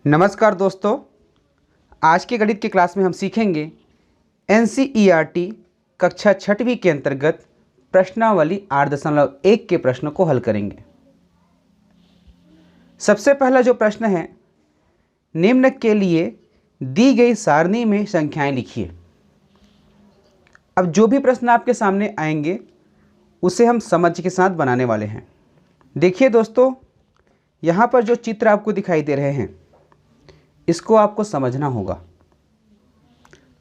नमस्कार दोस्तों, आज के गणित के क्लास में हम सीखेंगे एनसीईआरटी कक्षा छठवीं के अंतर्गत प्रश्नावली 8.1 के प्रश्नों को हल करेंगे। सबसे पहला जो प्रश्न है, निम्न के लिए दी गई सारणी में संख्याएं लिखिए। अब जो भी प्रश्न आपके सामने आएंगे उसे हम समझ के साथ बनाने वाले हैं। देखिए दोस्तों, यहाँ पर जो चित्र आपको दिखाई दे रहे हैं इसको आपको समझना होगा।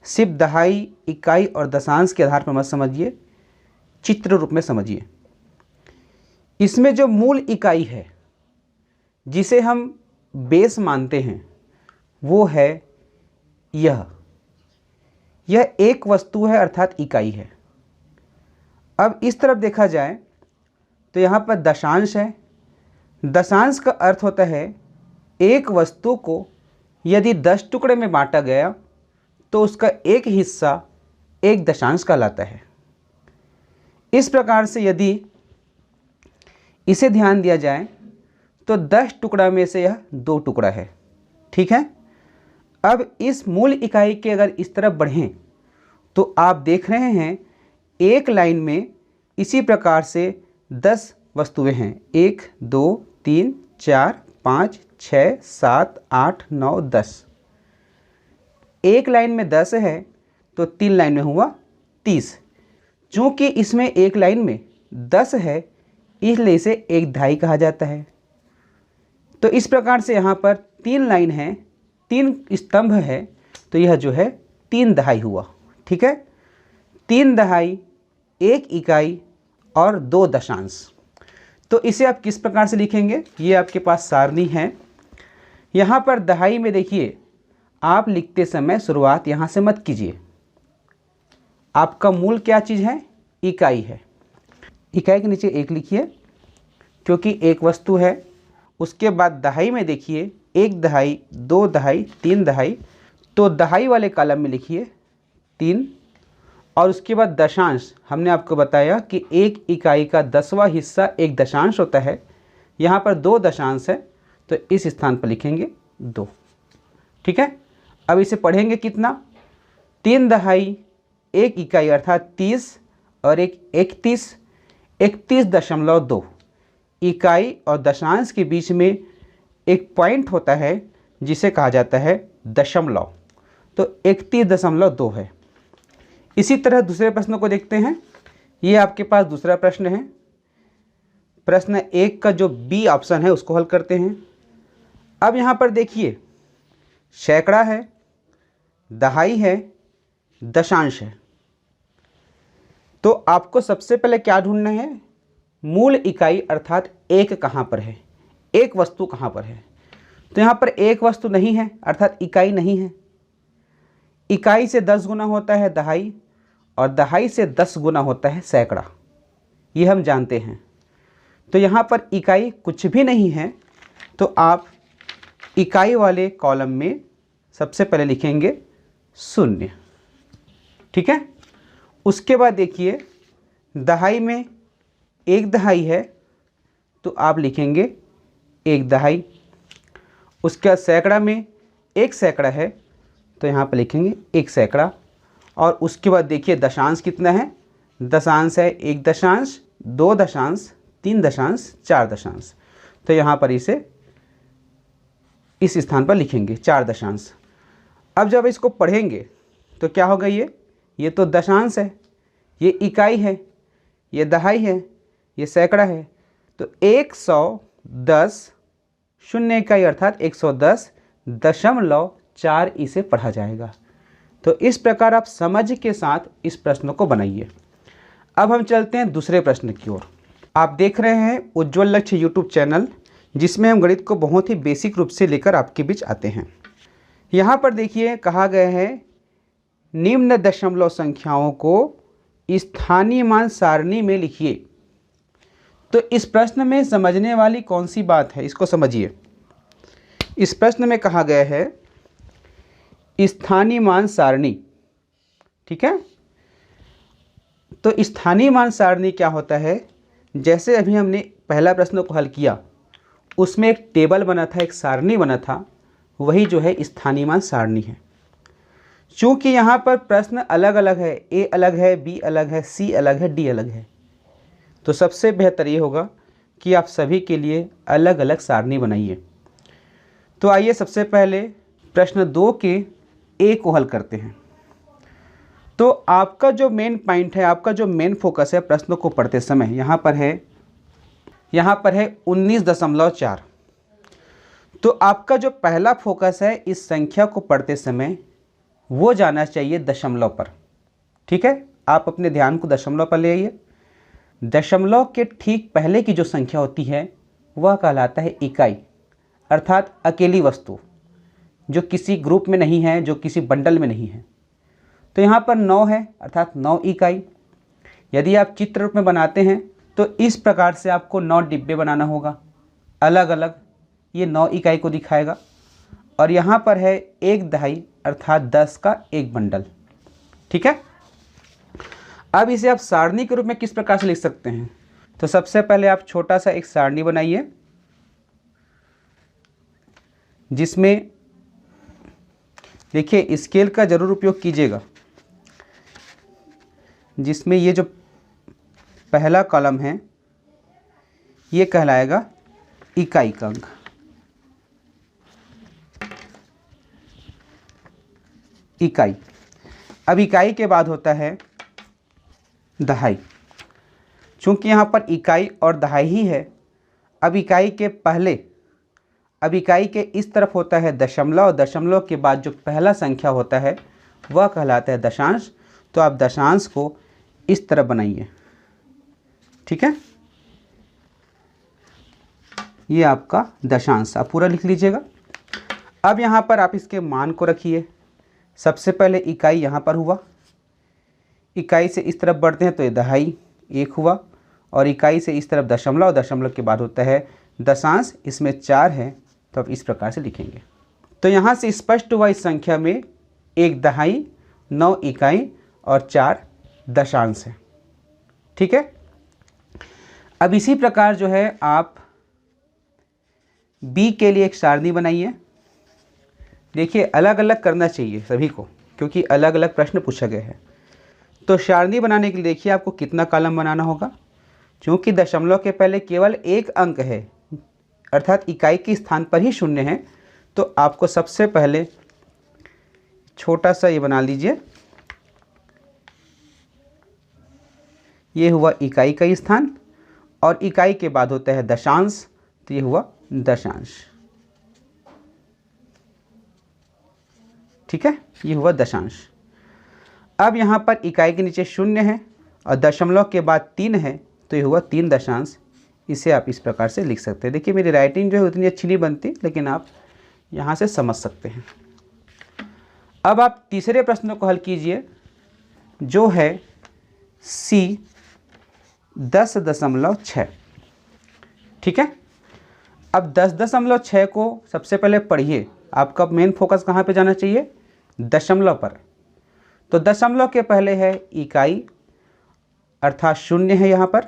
सिर्फ दहाई, इकाई और दशांश के आधार पर मत समझिए, चित्र रूप में समझिए। इसमें जो मूल इकाई है जिसे हम बेस मानते हैं वो है यह एक वस्तु है अर्थात इकाई है। अब इस तरफ देखा जाए तो यहाँ पर दशांश है। दशांश का अर्थ होता है एक वस्तु को यदि 10 टुकड़े में बांटा गया तो उसका एक हिस्सा एक दशांश कहलाता है। इस प्रकार से यदि इसे ध्यान दिया जाए तो 10 टुकड़ा में से यह 2 टुकड़ा है। ठीक है। अब इस मूल इकाई के अगर इस तरफ बढ़ें तो आप देख रहे हैं एक लाइन में इसी प्रकार से 10 वस्तुएं हैं। 1 2 3 4 5 6 7 8 9 10। एक लाइन में 10 है तो 3 लाइन में हुआ 30। चूँकि इसमें एक लाइन में 10 है इसलिए इसे एक दहाई कहा जाता है। तो इस प्रकार से यहाँ पर 3 लाइन है, 3 स्तंभ है, तो यह जो है 3 दहाई हुआ। ठीक है। 3 दहाई, 1 इकाई और 2 दशांश। तो इसे आप किस प्रकार से लिखेंगे? ये आपके पास सारणी है। यहाँ पर दहाई में देखिए, आप लिखते समय शुरुआत यहाँ से मत कीजिए। आपका मूल क्या चीज़ है? इकाई है। इकाई के नीचे 1 लिखिए क्योंकि एक वस्तु है। उसके बाद दहाई में देखिए 1 दहाई, 2 दहाई, 3 दहाई, तो दहाई वाले कॉलम में लिखिए 3। और उसके बाद दशांश, हमने आपको बताया कि एक इकाई का 10वां हिस्सा एक दशांश होता है। यहाँ पर 2 दशांश है तो इस स्थान पर लिखेंगे 2। ठीक है। अब इसे पढ़ेंगे कितना? 3 दहाई, 1 इकाई अर्थात 30 और 1 31, 31.2। इकाई और दशांश के बीच में एक पॉइंट होता है जिसे कहा जाता है दशमलव, तो 31.2 है। इसी तरह दूसरे प्रश्न को देखते हैं। ये आपके पास दूसरा प्रश्न है। प्रश्न 1 का जो बी ऑप्शन है उसको हल करते हैं। अब यहाँ पर देखिए सैकड़ा है, दहाई है, दशांश है। तो आपको सबसे पहले क्या ढूंढना है? मूल इकाई अर्थात एक कहाँ पर है, एक वस्तु कहाँ पर है। तो यहाँ पर एक वस्तु नहीं है अर्थात इकाई नहीं है। इकाई से 10 गुना होता है दहाई और दहाई से 10 गुना होता है सैकड़ा, ये हम जानते हैं। तो यहाँ पर इकाई कुछ भी नहीं है, तो आप इकाई वाले कॉलम में सबसे पहले लिखेंगे 0। ठीक है। उसके बाद देखिए दहाई में 1 दहाई है तो आप लिखेंगे 1 दहाई। उसके बाद सैकड़ा में 1 सैकड़ा है तो यहाँ पर लिखेंगे 1 सैकड़ा। और उसके बाद देखिए दशांश कितना है? दशांश है 1 दशांश, 2 दशांश, 3 दशांश, 4 दशांश। तो यहाँ पर इसे इस स्थान पर लिखेंगे 4 दशांश। अब जब इसको पढ़ेंगे तो क्या होगा? ये तो दशांश है, ये इकाई है, ये दहाई है, ये सैकड़ा है। तो 110 शून्य इकाई अर्थात 110.4 इसे पढ़ा जाएगा। तो इस प्रकार आप समझ के साथ इस प्रश्न को बनाइए। अब हम चलते हैं दूसरे प्रश्न की ओर। आप देख रहे हैं उज्ज्वल लक्ष्य यूट्यूब चैनल, जिसमें हम गणित को बहुत ही बेसिक रूप से लेकर आपके बीच आते हैं। यहाँ पर देखिए कहा गया है निम्न दशमलव संख्याओं को स्थानीय मान सारणी में लिखिए। तो इस प्रश्न में समझने वाली कौन सी बात है, इसको समझिए। इस प्रश्न में कहा गया है स्थानीय मान सारणी। ठीक है। तो स्थानीय मान सारणी क्या होता है? जैसे अभी हमने पहला प्रश्न को हल किया, उसमें एक टेबल बना था, एक सारणी बना था, वही जो है स्थानीय सारणी है। चूँकि यहाँ पर प्रश्न अलग अलग है, ए अलग है, बी अलग है, सी अलग है, डी अलग है, तो सबसे बेहतर ये होगा कि आप सभी के लिए अलग अलग सारणी बनाइए। तो आइए सबसे पहले प्रश्न 2 के ए को हल करते हैं। तो आपका जो मेन पॉइंट है, आपका जो मेन फोकस है प्रश्नों को पढ़ते समय यहाँ पर है 19.4। तो आपका जो पहला फोकस है इस संख्या को पढ़ते समय वो जाना चाहिए दशमलव पर। ठीक है, आप अपने ध्यान को दशमलव पर ले आइए। दशमलव के ठीक पहले की जो संख्या होती है वह कहलाता है इकाई, अर्थात अकेली वस्तु जो किसी ग्रुप में नहीं है, जो किसी बंडल में नहीं है। तो यहाँ पर 9 है, अर्थात 9 इकाई। यदि आप चित्र रूप में बनाते हैं तो इस प्रकार से आपको 9 डिब्बे बनाना होगा अलग अलग, ये 9 इकाई को दिखाएगा। और यहाँ पर है 1 दहाई, अर्थात 10 का एक बंडल। ठीक है, अब इसे आप सारणी के रूप में किस प्रकार से लिख सकते हैं? तो सबसे पहले आप छोटा सा एक सारणी बनाइए जिसमें देखिए स्केल का ज़रूर उपयोग कीजिएगा, जिसमें ये जो पहला कॉलम है ये कहलाएगा इकाई का अंक। इकाई, अब इकाई के बाद होता है दहाई। चूँकि यहाँ पर इकाई और दहाई ही है, अब इकाई के पहले, अब इकाई के इस तरफ होता है दशमलव, दशमलव के बाद जो पहला संख्या होता है वह कहलाता है दशांश। तो आप दशांश को इस तरफ बनाइए। ठीक है, ये आपका दशांश, आप पूरा लिख लीजिएगा। अब यहाँ पर आप इसके मान को रखिए। सबसे पहले इकाई यहाँ पर हुआ, इकाई से इस तरफ बढ़ते हैं तो ये दहाई 1 हुआ, और इकाई से इस तरफ दशमलव, दशमलव के बाद होता है दशांश, इसमें 4 है तो आप इस प्रकार से लिखेंगे। तो यहाँ से स्पष्ट हुआ इस संख्या में 1 दहाई, 9 इकाई और 4 दशांश है। ठीक है, अब इसी प्रकार जो है आप बी के लिए एक सारणी बनाइए। देखिए अलग अलग करना चाहिए सभी को, क्योंकि अलग अलग प्रश्न पूछा गया है। तो सारणी बनाने के लिए देखिए आपको कितना कॉलम बनाना होगा। क्योंकि दशमलव के पहले केवल एक अंक है, अर्थात इकाई के स्थान पर ही 0 है, तो आपको सबसे पहले छोटा सा ये बना लीजिए। ये हुआ इकाई का स्थान, और इकाई के बाद होता है दशांश, तो ये हुआ दशांश। ठीक है, ये हुआ दशांश। अब यहाँ पर इकाई के नीचे 0 है और दशमलव के बाद 3 है, तो ये हुआ 3 दशांश। इसे आप इस प्रकार से लिख सकते हैं। देखिए मेरी राइटिंग जो है उतनी अच्छी नहीं बनती, लेकिन आप यहाँ से समझ सकते हैं। अब आप तीसरे प्रश्न को हल कीजिए, जो है सी 10.6। ठीक है, अब 10.6 को सबसे पहले पढ़िए। आपका मेन फोकस कहाँ पे जाना चाहिए? दशमलव पर। तो दशमलव के पहले है इकाई, अर्थात 0 है यहाँ पर,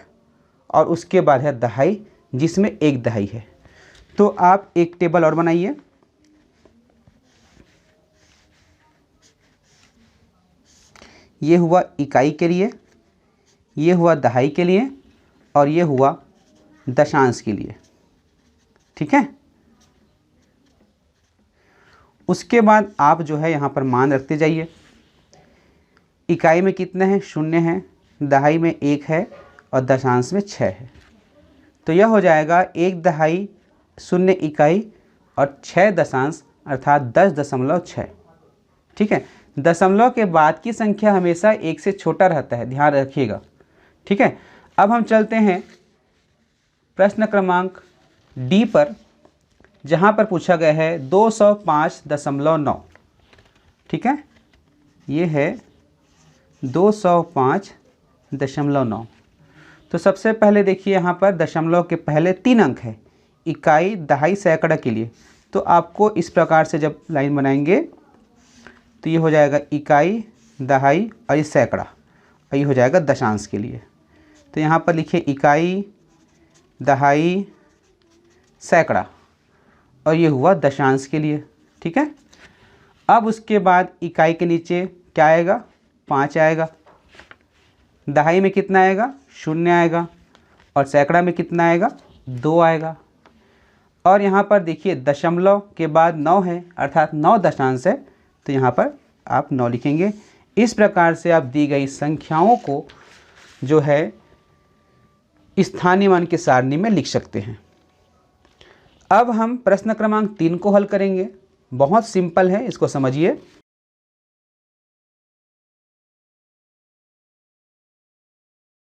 और उसके बाद है दहाई, जिसमें 1 दहाई है। तो आप एक टेबल और बनाइए। ये हुआ इकाई के लिए, ये हुआ दहाई के लिए, और ये हुआ दशांश के लिए। ठीक है, उसके बाद आप जो है यहाँ पर मान रखते जाइए। इकाई में कितने हैं? 0 है, दहाई में 1 है, और दशांश में 6 है। तो यह हो जाएगा 1 दहाई, 0 इकाई और 6 दशांश, अर्थात 10.6। ठीक है, दशमलव के बाद की संख्या हमेशा 1 से छोटा रहता है, ध्यान रखिएगा। ठीक है, अब हम चलते हैं प्रश्न क्रमांक डी पर, जहाँ पर पूछा गया है 205.9। ठीक है, ये है 205.9। तो सबसे पहले देखिए यहाँ पर दशमलव के पहले 3 अंक है, इकाई, दहाई, सैकड़ा के लिए। तो आपको इस प्रकार से जब लाइन बनाएंगे तो ये हो जाएगा इकाई, दहाई और ये सैकड़ा, और ये हो जाएगा दशांश के लिए। तो यहाँ पर लिखिए इकाई, दहाई, सैकड़ा, और ये हुआ दशांश के लिए। ठीक है। अब उसके बाद इकाई के नीचे क्या आएगा, 5 आएगा। दहाई में कितना आएगा, 0 आएगा। और सैकड़ा में कितना आएगा, 2 आएगा। और यहाँ पर देखिए दशमलव के बाद 9 है, अर्थात 9 दशांश है, तो यहाँ पर आप 9 लिखेंगे। इस प्रकार से आप दी गई संख्याओं को जो है स्थानीय मान की सारणी में लिख सकते हैं। अब हम प्रश्न क्रमांक 3 को हल करेंगे। बहुत सिंपल है, इसको समझिए।